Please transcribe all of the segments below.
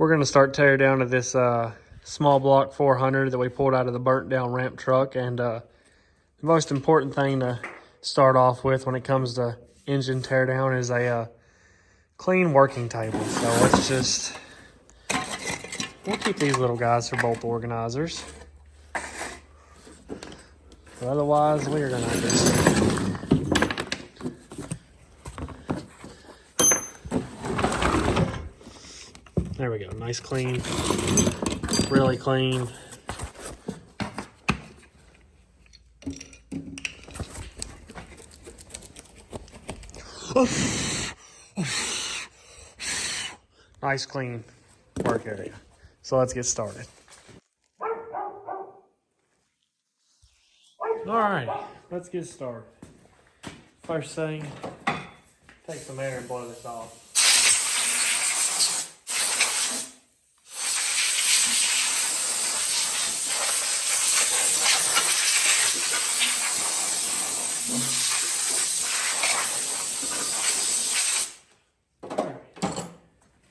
We're going to start tear down to this small block 400 that we pulled out of the burnt down ramp truck. And the most important thing to start off with when it comes to engine tear down is a clean working table. So let's just, we'll keep these little guys for bolt organizers. But otherwise, we are going to just there we go, nice clean, really clean. Nice clean work area. So let's get started. All right, let's get started. First thing, take some air and blow this off.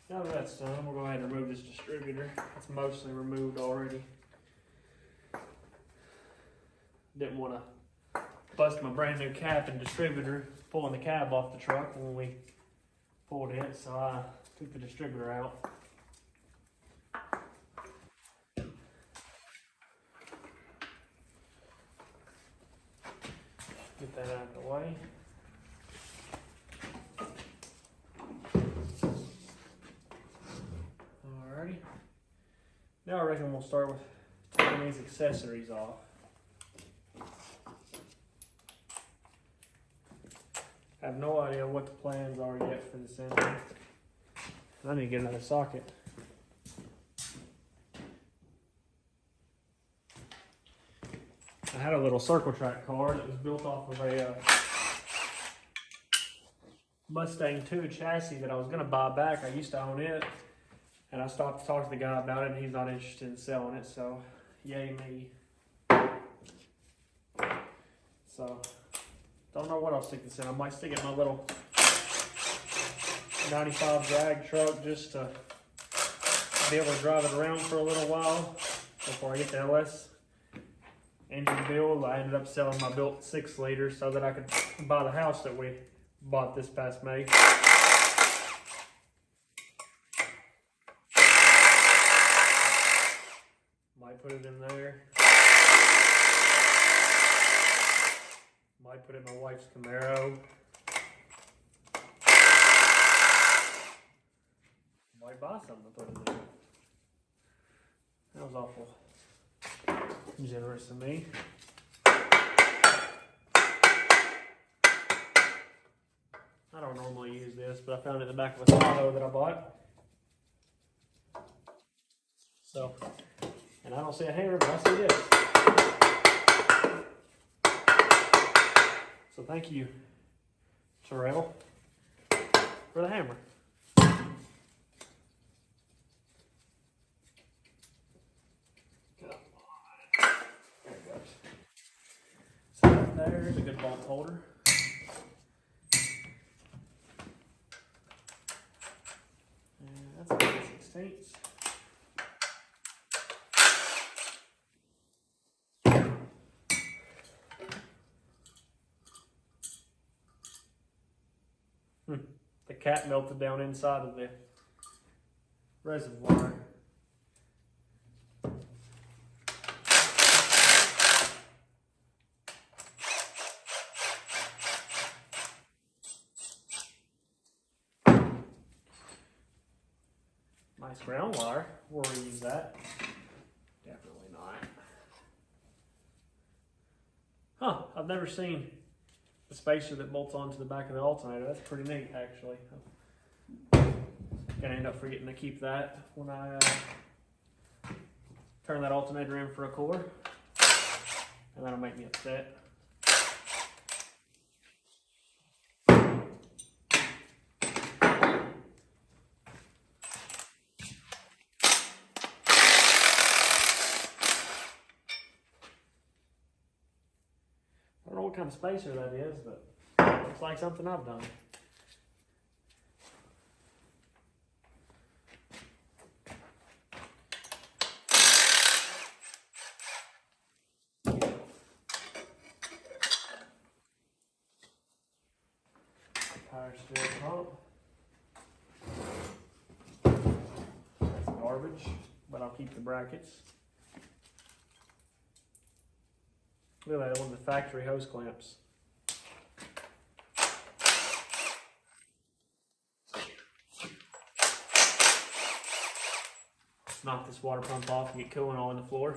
Now that that's done, we'll go ahead and remove this distributor. It's mostly removed already. Didn't want to bust my brand new cap and distributor pulling the cab off the truck when we pulled it, so I took the distributor out. Get that out of the way. Alrighty. Now I reckon we'll start with taking these accessories off. I have no idea what the plans are yet for this engine. I need to get another socket. I had a little circle track car that was built off of a Mustang 2 chassis that I was going to buy back. I used to own it, and I stopped to talk to the guy about it, and he's not interested in selling it, so yay me. So, don't know what I'll stick this in. I might stick it in my little 95 drag truck just to be able to drive it around for a little while before I get the LS engine build. I ended up selling my built 6-liter so that I could buy the house that we bought this past May. Might put it in there. Might put it in my wife's Camaro. Might buy something to put in there. That was awful generous of me. I don't normally use this, but I found it in the back of a Tahoe that I bought. So, and I don't see a hammer, but I see this. So thank you, Terrell, for the hammer. There's a good bolt holder. And that's a 16. The cap melted down inside of the reservoir. Nice ground wire. We'll reuse that. Definitely not. Huh, I've never seen a spacer that bolts onto the back of the alternator. That's pretty neat, actually. Gonna end up forgetting to keep that when I turn that alternator in for a core. And that'll make me upset. I don't know what kind of spacer that is, but it looks like something I've done. pump. That's garbage, but I'll keep the brackets. Look at that, one of the factory hose clamps. Knock this water pump off and get cooling all on the floor.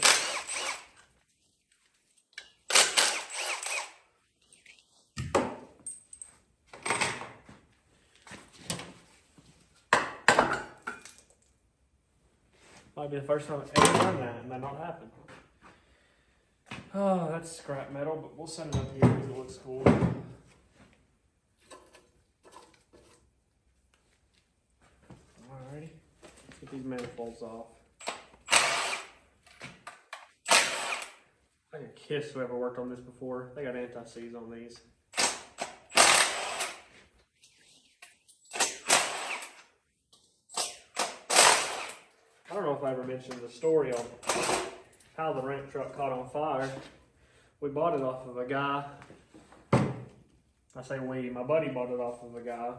Might be the first time I've ever done that and that not happen. Oh, that's scrap metal, but we'll set it up here because it looks cool. Alrighty, let's get these manifolds off. I can kiss whoever worked on this before. They got anti-seize on these. I don't know if I ever mentioned the story on how the ramp truck caught on fire. We bought it off of a guy. I say we, my buddy bought it off of a guy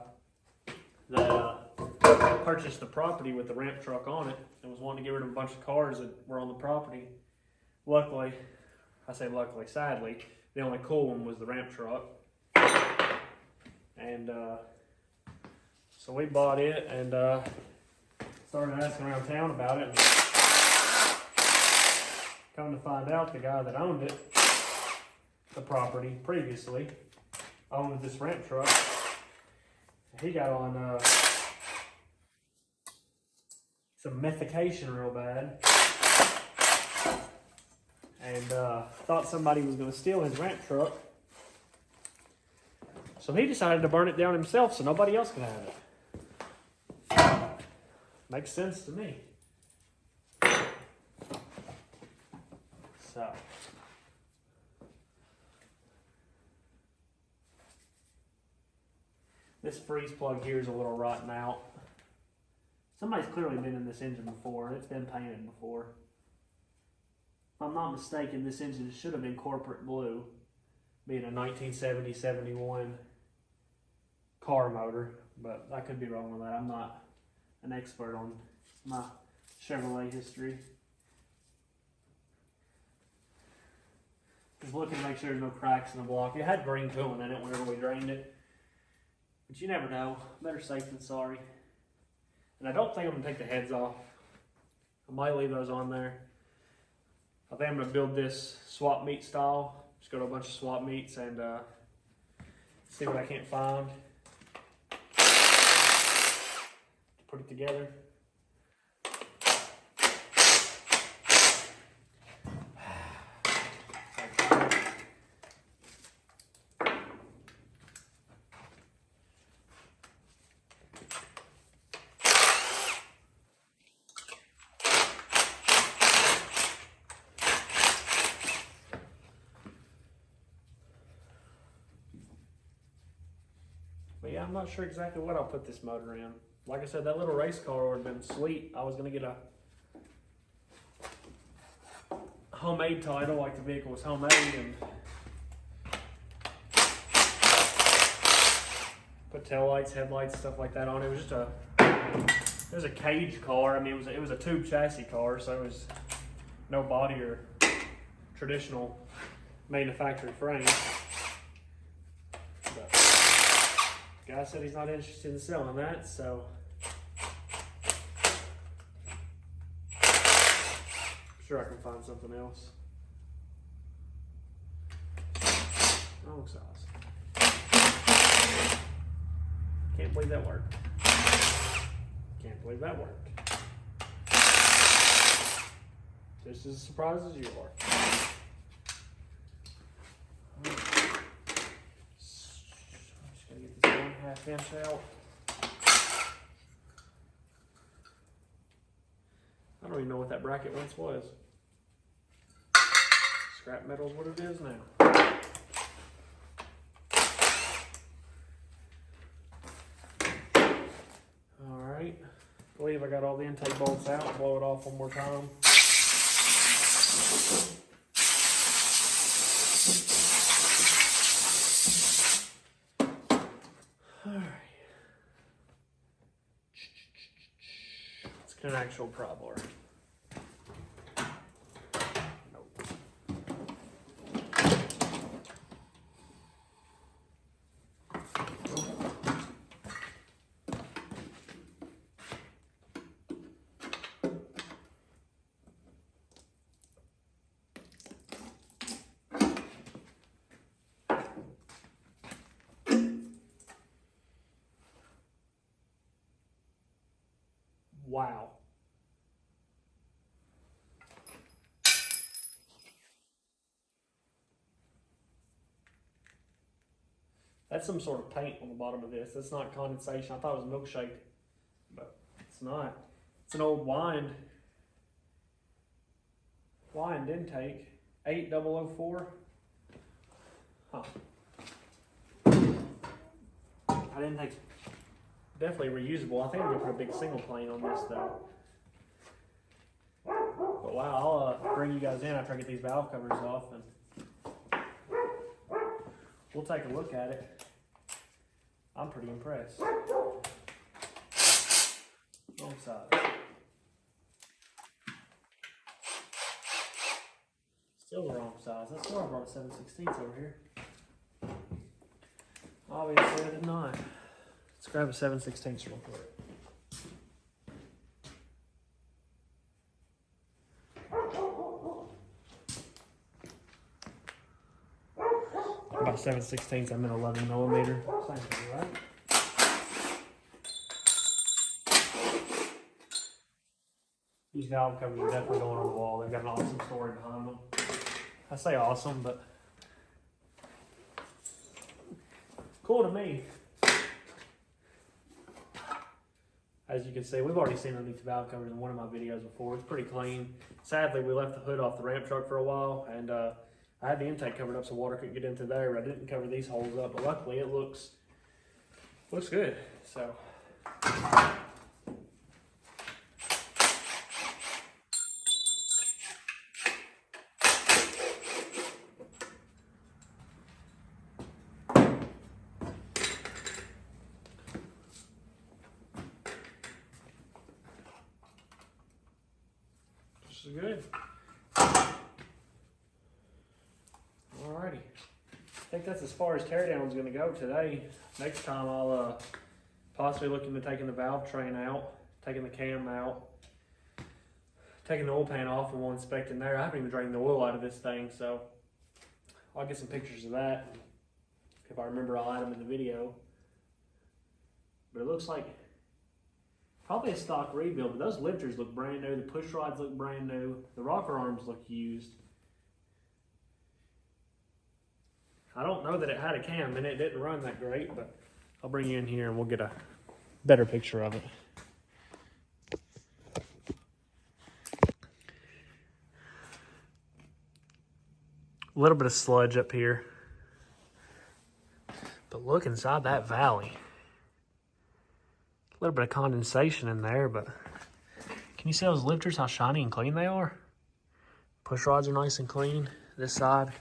that purchased the property with the ramp truck on it and was wanting to get rid of a bunch of cars that were on the property. Luckily, I say luckily, sadly, the only cool one was the ramp truck. And so we bought it and started asking around town about it. And come to find out, the guy that owned it, the property previously, owned this ramp truck. He got on some methication real bad. And thought somebody was going to steal his ramp truck. So he decided to burn it down himself so nobody else could have it. Makes sense to me. So. This freeze plug here is a little rotten out. Somebody's clearly been in this engine before, and it's been painted before. If I'm not mistaken, this engine should have been corporate blue, being a 1970-71 car motor, but I could be wrong with that. I'm not an expert on my Chevrolet history. Just looking to make sure there's no cracks in the block. It had green coolant in it whenever we drained it, but you never know. Better safe than sorry. And I don't think I'm gonna take the heads off. I might leave those on there. I think I'm gonna build this swap meet style. Just go to a bunch of swap meets and see what I can't find. Put it together. But yeah, I'm not sure exactly what I'll put this motor in. Like I said, that little race car would have been sweet. I was going to get a homemade title, like the vehicle was homemade, and put tail lights, headlights, stuff like that on it. It was just it was a cage car. I mean, it was a tube chassis car, so it was no body or traditional manufactured frame. But the guy said he's not interested in selling that, so I'm sure I can find something else. Wrong size. Can't believe that worked. Can't believe that worked. Just as surprised as you are. Just gotta get this 1/2 inch out. I don't even know what that bracket once was. Scrap metal is what it is now. Alright, I believe I got all the intake bolts out. Blow it off one more time. Alright, an actual pry bar. Wow. That's some sort of paint on the bottom of this. That's not condensation. I thought it was milkshake, but it's not. It's an old wine intake, 8004. Huh. I didn't think, definitely reusable. I think I'm gonna put a big single plane on this though. But wow, I'll bring you guys in after I get these valve covers off and we'll take a look at it. I'm pretty impressed. Wrong side. Still the wrong size. That's why I brought a 7/16 over here. Obviously I did not. Let's grab a 7/16 real quick. About 7/16, I'm in 11 millimeter. Same thing, right? These valve covers are definitely going on the wall. They've got an awesome story behind them. I say awesome, but cool to me. As you can see, we've already seen underneath the valve covers in one of my videos before. It's pretty clean. Sadly, we left the hood off the ramp truck for a while, and I had the intake covered up so water couldn't get into there, but I didn't cover these holes up. But luckily, it looks good. So. This is good. Alrighty. I think that's as far as teardown's going to go today. Next time I'll possibly look into taking the valve train out, taking the cam out, taking the oil pan off, and we'll inspect in there. I haven't even drained the oil out of this thing, so I'll get some pictures of that. If I remember, I'll add them in the video. But it looks like probably a stock rebuild, but those lifters look brand new. The push rods look brand new. The rocker arms look used. I don't know that it had a cam and it didn't run that great, but I'll bring you in here and we'll get a better picture of it. A little bit of sludge up here. But look inside that valley. A little bit of condensation in there, but can you see those lifters, how shiny and clean they are? Push rods are nice and clean. This side,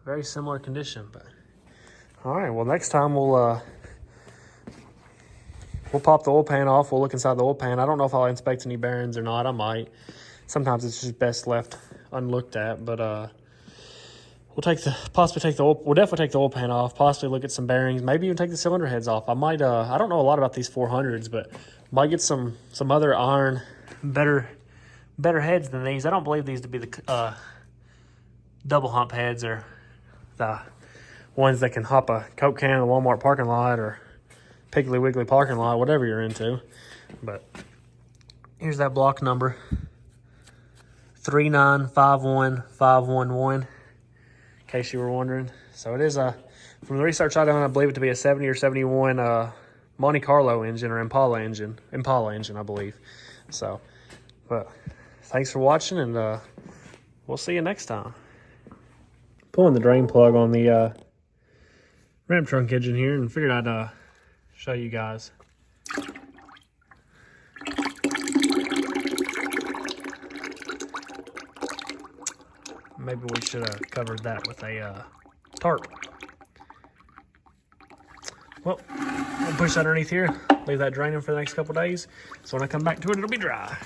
very similar condition, but all right, well, next time we'll pop the oil pan off. We'll look inside the oil pan. I don't know if I'll inspect any bearings or not. I might. Sometimes it's just best left unlooked at, but we'll definitely take the oil pan off, possibly look at some bearings, maybe even take the cylinder heads off. I might, I don't know a lot about these 400s, but might get some other iron, better heads than these. I don't believe these to be the double hump heads or the ones that can hop a Coke can in the Walmart parking lot or Piggly Wiggly parking lot, whatever you're into. But here's that block number, 3951511. In case you were wondering. So it is from the research I done, I believe it to be a 70 or 71 Monte Carlo engine or Impala engine, I believe. So, but thanks for watching, and we'll see you next time. Pulling the drain plug on the ramp trunk engine here, and figured I'd show you guys. Maybe we should have covered that with a tarp. well, I'll push that underneath here, leave that draining for the next couple days. So when I come back to it, it'll be dry.